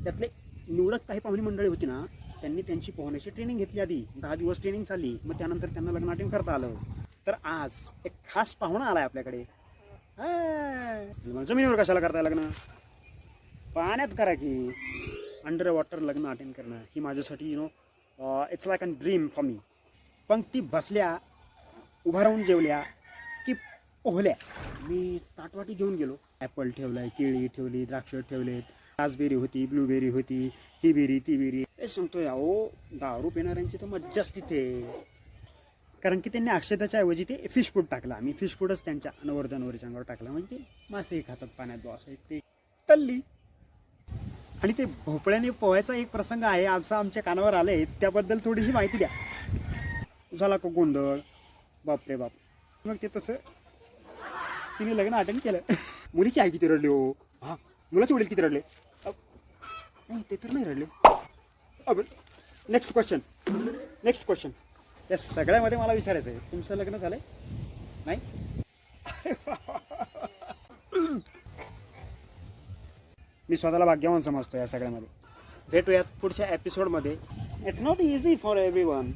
त्यातले निवडक काही पाहुणी मंडळी होती ना, त्यांनी त्यांची पोहण्याची ट्रेनिंग घेतली आधी. 10 दिवस ट्रेनिंग चालली, मग त्यानंतर त्यांना लग्न अटेंड करता आलं. तर आज एक खास पाहुणा आलाय आपल्याकडे. मग जमिनीवर कशाला करताय लग्न? पाण्यात करा की. अंडर वॉटर लग्न अटेंड करणं ही माझ्यासाठी it's like an dream for me. पंक्ती बसल्या, उभा राहून जेवल्या की पोहल्या. मी ताटवाटी घेऊन गेलो. ॲपल ठेवलाय, केळी ठेवली, द्राक्ष ठेवलेत, रासबेरी होती, ब्लूबेरी होती, ही बेरी ती बेरी. हे सांगतोय अहो, दारू पिणाऱ्यांची तर मज्जाच तिथे. कारण की त्यांनी अक्षताच्या ऐवजी ते फिश फूड टाकलं. आम्ही फिश फूडच त्यांच्या नवरदेवाच्या अंगावर टाकलं. म्हणजे ते मासेही खातात पाण्यात बॉ, असं ते तल्ली. आणि ते भोपळ्याने पोहायचा एक प्रसंग आहे, असं आमच्या कानावर आलंय, त्याबद्दल थोडीशी माहिती द्या. झाला का गोंधळ? बापरे बाप. मग ते तसं तिने लग्न अटेंड केलं. मुलीची आई किती रडली हो. हां, मुलाचे वडील किती रडले? नाही ते तर नाही रडले. Next question. त्या सगळ्यामध्ये मला विचारायचं आहे, तुमचं लग्न झालंय? नाही. मी स्वतःला भाग्यवान समजतो या सगळ्यामध्ये. भेटूयात पुढच्या एपिसोडमध्ये. It's not easy for everyone.